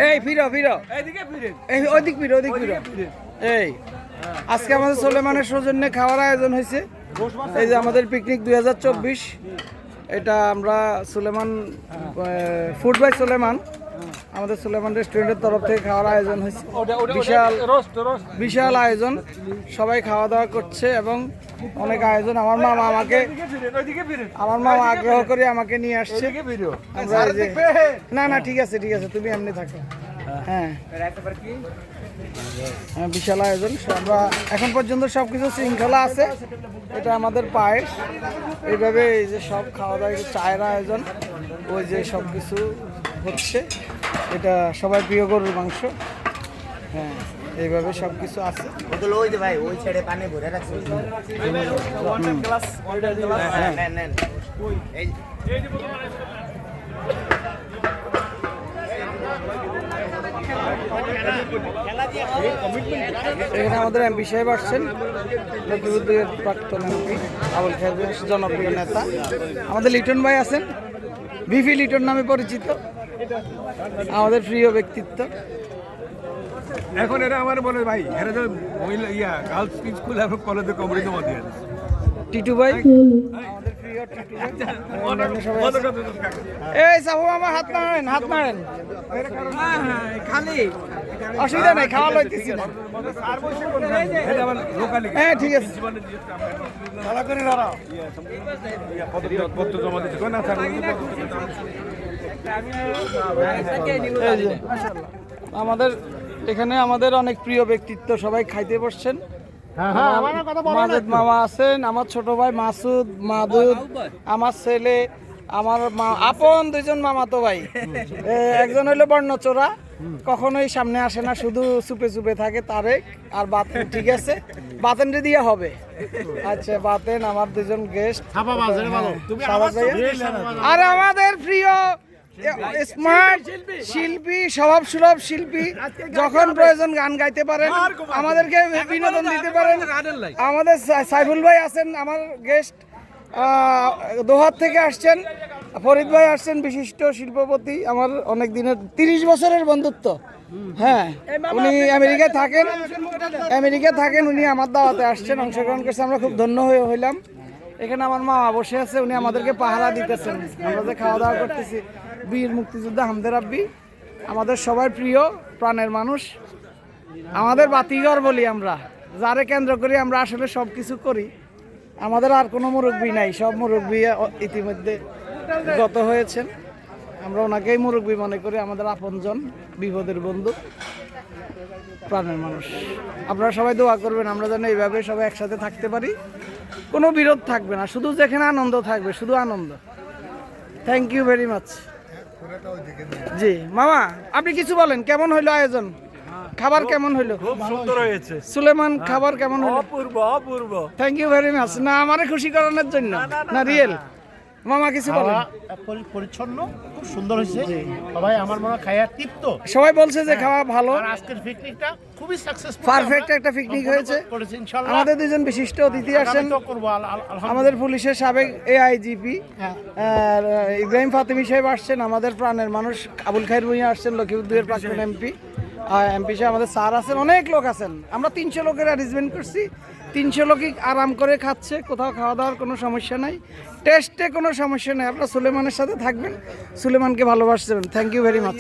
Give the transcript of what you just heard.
এই ফিরো ফিরো, এই ওইদিক ফিরো, ওইদিক ফিরো। এই আজকে আমাদের সুলেমানের সৌজন্যে খাওয়ার আয়োজন হয়েছে। এই যে আমাদের পিকনিক 2024, এটা আমরা সুলেমান ফুড বাই সুলেমান, আমাদের সুলেমান রেস্টুরেন্টের তরফ থেকে খাওয়ার আয়োজন হয়েছে। বিশাল আয়োজন, সবাই খাওয়া দাওয়া করছে এবং অনেক আয়োজন। আমার মামা আগ্রহ করে আমাকে নিয়ে আসছে। না না ঠিক আছে ঠিক আছে, তুমি এমনি থাকো। হ্যাঁ হ্যাঁ, বিশাল আয়োজন। আমরা এখন পর্যন্ত সবকিছু শৃঙ্খলা আছে। এটা আমাদের পায়েস, এইভাবে এই যে সব খাওয়া দাওয়া, চায়ের আয়োজন, ওই যে সব কিছু হচ্ছে। এটা সবাই প্রিয় গরুর মাংস। হ্যাঁ, এইভাবে সব কিছু আছে। এখানে আমাদের এমপি সাহেব আসছেন, লক্ষ্মীপুরের প্রাক্তন এমপি আবুল খায়ের, জনপ্রিয় নেতা। আমাদের লিটন ভাই আছেন, ভিপি লিটন নামে পরিচিত, আমাদের প্রিয় ব্যক্তিত্ব। এখন এরা আমার বলে ভাই, এরা তো গার্লস স্কুল এবং কলেজে কমিটিতে মধ্যে আছে। টিটু ভাই, আমাদের প্রিয় টিটু ভাই। এই সাবু আমার হাত নাড়েন, হাত নাড়েন। খালি অসুবিধা নাই, খাওয়া লইতেছি না। হ্যাঁ ঠিক আছে। আমাদের এখানে আমাদের অনেক প্রিয় ব্যক্তিত্ব সবাই খাইতে বসছেন। মাজেদ মামা আছেন, আমার ছোট ভাই মাসুদ, মাদুদ, আমার ছেলে, আমার আপন দুইজন মামাতো ভাই। একজন হইলো বর্ণচোরা, কখনোই সামনে আসে না, শুধু চুপে চুপে থাকে, তারেক আর বাতেন। ঠিক আছে, বাতেনটা দিয়ে হবে। আচ্ছা, বাতেন আমার দুজন গেস্ট। আর আমাদের প্রিয় স্মার্ট শিল্পী, স্বভাব সুলভ শিল্পী, যখন প্রয়োজন গান গাইতে পারেন, আমাদেরকে বিনোদন দিতে পারেন। আমাদের সাইফুল ভাই আছেন, আমার গেস্ট, দোহার থেকে আসছেন। ফরিদ ভাই আসছেন, বিশিষ্ট শিল্পপতি, আমার অনেক দিনের 30 বছরের বন্ধুত্ব। হ্যাঁ, উনি আমেরিকায় থাকেন, উনি আমার দাওয়াতে আসছেন, অংশগ্রহণ করছে, আমরা খুব ধন্য হইলাম। এখানে আমার মামা বসে আছে, উনি আমাদেরকে পাহারা দিতেছেন, আমরা যে খাওয়া দাওয়া করতেছি। বীর মুক্তিযোদ্ধা হামদের আব্বি, আমাদের সবার প্রিয় প্রাণের মানুষ, আমাদের বাতিঘর বলি আমরা, যারে কেন্দ্র করি আমরা আসলে সব কিছু করি। আমাদের আর কোনো মুরব্বী নাই, সব মুরব্বী ইতিমধ্যে গত হয়েছেন। আমরা ওনাকেই মুরব্বী মনে করি, আমাদের আপনজন, বিপদের বন্ধু, প্রাণের মানুষ। আপনারা সবাই দোয়া করবেন আমরা যেন এইভাবে সবাই একসাথে থাকতে পারি, কোনো বিরোধ থাকবে না, শুধু যেখানে আনন্দ থাকবে, শুধু আনন্দ। Thank you very much. জি মামা, আপনি কিছু বলেন, কেমন হইলো আয়োজন? খাবার কেমন হইলো? খুব সুন্দর হয়েছে সুলেমান, খাবার কেমন হইলো? অপূর্ব অপূর্ব। Thank you very much. না আমারে খুশি করানোর জন্য না, রিয়েল। মামা কিছু বলেন। পরিচ্ছন্ন, খুব সুন্দর হয়েছে, সবাই আমার মনে হয় খায়া তৃপ্ত। সবাই বলছে যে খাওয়া ভালো। আর আজকের পিকনিকটা খুবই সাকসেসফুল, পারফেক্ট একটা পিকনিক হয়েছে। আমাদের দুজন বিশিষ্ট অতিথি আসেন, আমাদের পুলিশের সাবেক এআইজিপি ইব্রাহিম ফাতিমি সাহেব আসছেন, আমাদের প্রাণের মানুষ আবুল খায়ের ভূঁইয়া আসছেন, লক্ষ্মীপুরের প্রাক্তন এমপি সাহেব, আমাদের স্যার আছেন, অনেক লোক আছেন। আমরা 300 লোকের অ্যারেঞ্জমেন্ট করছি, 300 লোকই আরাম করে খাচ্ছে, কোথাও খাওয়া দাওয়ার কোনো সমস্যা নাই, টেস্টে কোনো সমস্যা নেই। আপনারা সুলেমানের সাথে থাকবেন, সুলেমানকে ভালোবাসবেন। Thank you very much.